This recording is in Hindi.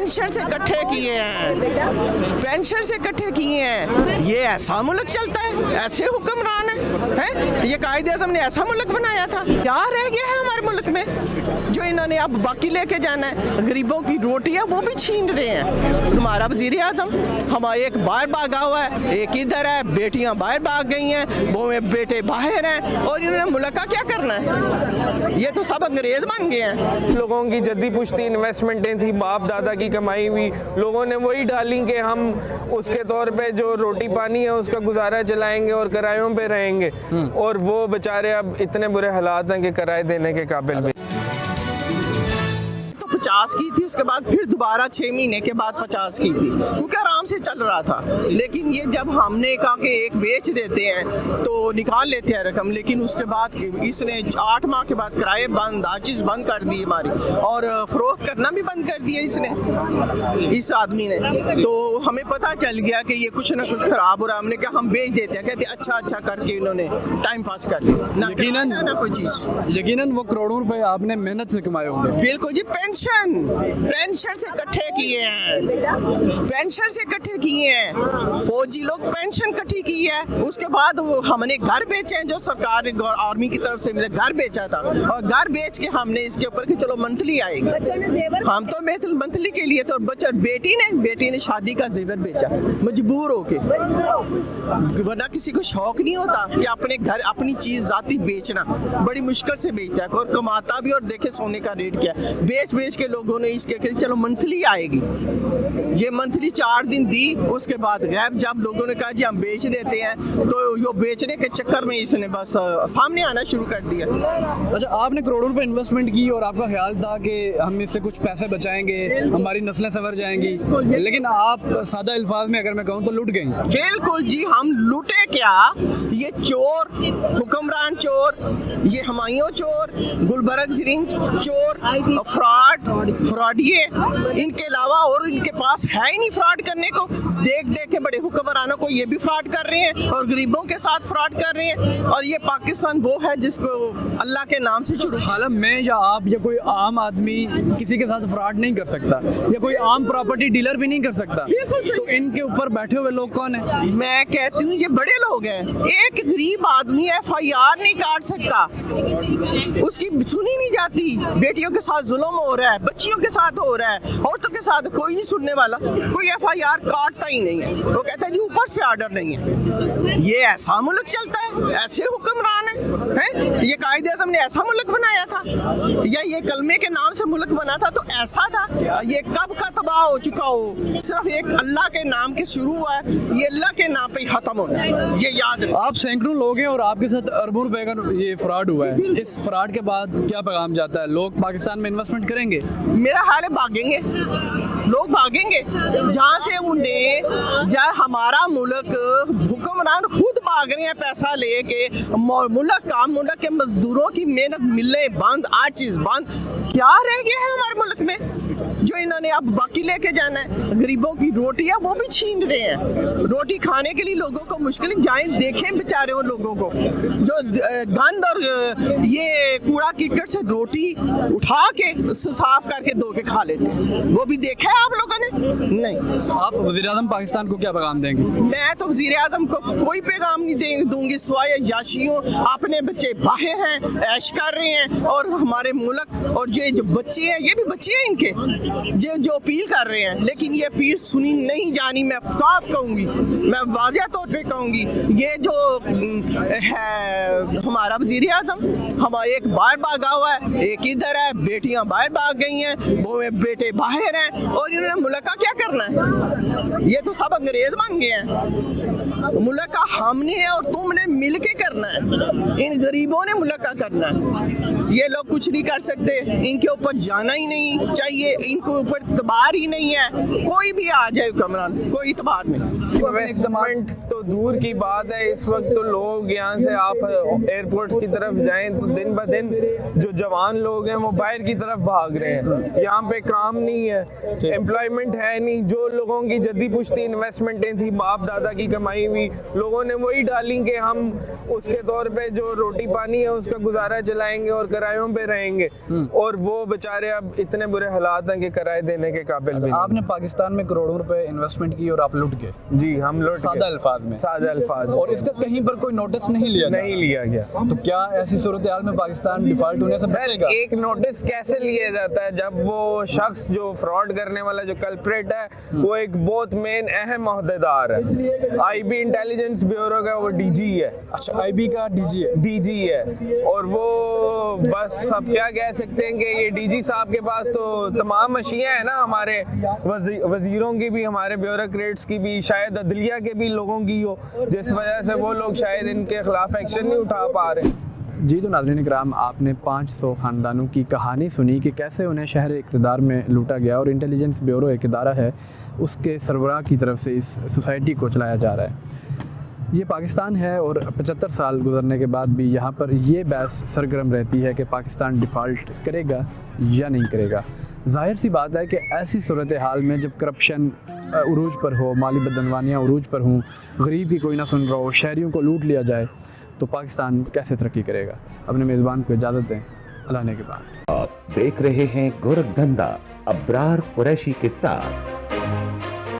पेंशन से इकट्ठे किए हैं, पेंशन से इकट्ठे किए हैं। ये ऐसा मुल्क चलता है, ऐसे हुक्मरान है? ये कायदे-ए-आज़म ने ऐसा मुल्क बनाया था? क्या रह गया है हमारे मुल्क में जो इन्होंने अब बाकी लेके जाना है? गरीबों की रोटियां वो भी छीन रहे हैं। हमारा वज़ीर आज़म हमारा एक बाहर भागा हुआ है, एक इधर है, बेटियां बाहर भाग गई हैं, वो बेटे बाहर हैं, और इन्होंने मुल्क का क्या करना है? ये तो सब अंग्रेज बन गए हैं। लोगों की जद्दी पुश्ती इन्वेस्टमेंटें थी, बाप दादा की कमाई हुई, लोगों ने वही डाली कि हम उसके तौर पे जो रोटी पानी है उसका गुजारा चलाएंगे और किरायों पे रहेंगे, और वो बेचारे अब इतने बुरे हालात हैं कि किराए देने के काबिल भी। 50 की थी, उसके बाद फिर दोबारा 6 महीने के बाद 50 की थी, क्योंकि आराम से चल रहा था। लेकिन ये जब हमने कहा कि एक बेच देते हैं तो निकाल लेते हैं रकम, लेकिन उसके बाद इसने 8 माह के बाद किराए बंद, हर चीज़ बंद कर दी हमारी, और फरोख्त करना भी बंद कर दिया इसने, इस आदमी ने। तो हमें पता चल गया कि ये कुछ ना कुछ खराब हो रहा है। हमने कहा हम बेच देते हैं, कहते अच्छा अच्छा करके इन्होंने टाइम पास कर लिया, ना कोई चीज़। यकीनन वो करोड़ों रुपए आपने मेहनत से कमाए होंगे। बिल्कुल जी, पेंशन से इकट्ठे किए हैं, पेंशन से इकट्ठे किए हैं। फौजी लोग पेंशन इकट्ठी की है, उसके बाद वो हमने घर बेचे हैं, जो सरकार ने आर्मी की तरफ से घर बेचा था, और घर बेच के हमने इसके ऊपर कि चलो मंथली आएगी। हम तो मंथली के लिए तो बच्चा, बेटी ने शादी का जेवर बेचा मजबूर होके, वरना किसी को शौक नहीं होता कि अपने घर अपनी चीज जाती बेचना, बड़ी मुश्किल से बेचता है और कमाता भी। और देखे सोने का रेट क्या है, बेच के लोगों ने इसके चलो मंथली आएगी, ये मंथली 4 दिन दी, उसके बाद गैप। जब लोगों ने कहा जी हम बेच देते हैं, तो यो बेचने के चक्कर में इसने बस सामने आना शुरू कर दिया। अच्छा, आपने करोड़ों रुपए इन्वेस्टमेंट की और आपका ख्याल था कि हम इससे कुछ पैसे बचाएंगे, हमारी नस्लें संवर जाएंगी, लेकिन आप सादा अल्फाज में अगर मैं कहूँ तो लूट गई। बिल्कुल जी, हम लूटे क्या? ये चोर, हुक्मरान चोर, ये हुमायूं चोर, गुलबर्ग जरीन चोर, फ्रॉडिये, इनके अलावा और इनके पास है ही नहीं फ्रॉड करने को। देख के बड़े हुक्मरानों को ये भी फ्रॉड कर रहे हैं और गरीबों के साथ फ्रॉड कर रहे हैं। और ये पाकिस्तान वो है जिसको अल्लाह के नाम से शुरू, हालांकि मैं या आप या कोई आम आदमी किसी के साथ फ्रॉड नहीं कर सकता, या कोई आम प्रॉपर्टी डीलर भी नहीं कर सकता, तो इनके ऊपर बैठे हुए लोग कौन है? मैं कहती हूँ ये बड़े लोग हैं। एक गरीब आदमी FIR नहीं काट सकता, उसकी सुनी नहीं जाती। बेटियों के साथ जुल्म हो रहा है, बच्चियों के साथ हो रहा है, औरतों के साथ, कोई नहीं सुनने वाला, कोई FIR काटता ही नहीं है। वो कहता है जी ऊपर से ऑर्डर नहीं है। ये ऐसा मुल्क चलता है, ऐसे हुक्मरान है? ये कायदे-ए-आज़म ने ऐसा मुल्क बनाया था, या ये कलमे के नाम से मुल्क बना था तो ऐसा था? ये कब का तबाह हो चुका हो, सिर्फ एक अल्लाह के नाम के शुरू हुआ है, ये अल्लाह के नाम पे ही खत्म होना है, ये याद रहे। आप सैकड़ों लोग हैं और आपके साथ अरबों रुपए का ये फ्रॉड हुआ है। इस फ्रॉड के बाद क्या पैगाम जाता है? लोग पाकिस्तान में इन्वेस्टमेंट करेंगे? मेरा हाल है भागेंगे, लोग भागेंगे जहाँ से उन्हें, जहाँ हमारा मुल्क हुक्मरान खुद भाग रहे हैं पैसा लेके, मुल्क के मजदूरों की मेहनत मिले बंद, हर चीज बंद। क्या रह गया है हमारे मुल्क में जो इन्होंने अब बाकी लेके जाना है? गरीबों की रोटियां वो भी छीन रहे हैं। रोटी खाने के लिए लोगों को मुश्किल, जाए देखें बेचारे उन लोगों को जो गंद और ये कूड़ा कीचड़ से रोटी उठा के साफ करके धो के खा लेते हैं, वो भी देखा है आप लोगों ने? नहीं। आप वज़ीर-ए-आज़म पाकिस्तान को क्या पैगाम देंगे? मैं तो वज़ीर-ए-आज़म को कोई पैगाम नहीं दूंगी सिवाय याशियों, अपने बच्चे बाहर हैं, ऐश कर रहे हैं, और हमारे मुल्क और ये जो बच्चे हैं, ये भी बच्चे हैं इनके, जो अपील कर रहे हैं, लेकिन ये अपील सुनी नहीं जानी। मैं साफ कहूँगी, मैं वाज़ेह तौर पे कहूँगी, ये जो है हमारा वज़ीर-ए-आज़म, हमारा एक बाहर भागा हुआ है, एक इधर है, बेटियां बाहर भाग गई हैं, वो बेटे बाहर हैं, और इन्होंने मुल्क का क्या करना है? ये तो सब अंग्रेज बन गए हैं। मुल्क का हमने है और तुमने मिल के करना है, इन गरीबों ने मुल्क का करना है। ये लोग कुछ नहीं कर सकते, इनके ऊपर जाना ही नहीं चाहिए, इनके ऊपर इतबार ही नहीं है। कोई भी आ जाए हुक्मरान, कोई इतबार नहीं। इन्वेस्टमेंट तो दूर की बात है, इस वक्त तो लोग यहाँ से आप एयरपोर्ट की तरफ जाएं तो दिन ब दिन जो जवान लोग हैं वो बाहर की तरफ भाग रहे हैं। यहाँ पे काम नहीं है, एम्प्लॉयमेंट है नहीं। जो लोगों की जद्दी पुश्ती इन्वेस्टमेंटें थी, बाप दादा की कमाई हुई, लोगों ने वही डाली कि हम उसके तौर पे जो रोटी पानी है उसका गुजारा चलाएंगे और किरायों पे रहेंगे, और वो बेचारे अब इतने बुरे हालात हैं कि किराए देने के काबिल भी नहीं। आपने पाकिस्तान में करोड़ों रुपए इन्वेस्टमेंट की और आप लुट गए, जी हम लौट सादा अल्फाज में, सादा अल्फाज, और इसका कहीं पर कोई नोटिस नहीं लिया जा नहीं लिया गया। रहा। तो क्या ऐसी सूरत हाल में पाकिस्तान डिफॉल्ट होने से सर बचेगा? एक नोटिस कैसे लिया जाता है जब वो शख्स जो फ्रॉड करने वाला जो कल्प्रेट है वो एक बहुत मेन अहम ओहदेदार है, आईबी इंटेलिजेंस ब्यूरो का वो डीजी है। अच्छा, आईबी का डीजी है? डीजी है, और वो बस अब क्या कह सकते हैं कि ये डीजी साहब के पास तो तमाम मशीयाँ हैं ना, हमारे वजीरों की भी, हमारे ब्यूरोक्रेट्स की भी, शायद अदलिया के भी लोगों की हो, जिस वजह से वो लोग शायद इनके खिलाफ एक्शन नहीं उठा पा रहे। जी, तो नाज़रीन इकराम, आपने 500 ख़ानदानों की कहानी सुनी कि कैसे उन्हें शहर इक़्तिदार में लूटा गया, और इंटेलिजेंस ब्यूरो एक इदारा है उसके सरबराह की तरफ से इस सोसाइटी को चलाया जा रहा है। ये पाकिस्तान है और 75 साल गुजरने के बाद भी यहाँ पर ये बहस सरगर्म रहती है कि पाकिस्तान डिफ़ॉल्ट करेगा या नहीं करेगा। ज़ाहिर सी बात है कि ऐसी सूरत हाल में जब करप्शन उरूज पर हो, माली बदनवानियाँ उरूज पर हों, गरीब की कोई ना सुन रहा हो, शहरियों को लूट लिया जाए, तो पाकिस्तान कैसे तरक्की करेगा। अपने मेज़बान को इजाज़त दें, अल्लाह ने के बाद। आप देख रहे हैं गोरखधंधा अब्रार कुरैशी के साथ।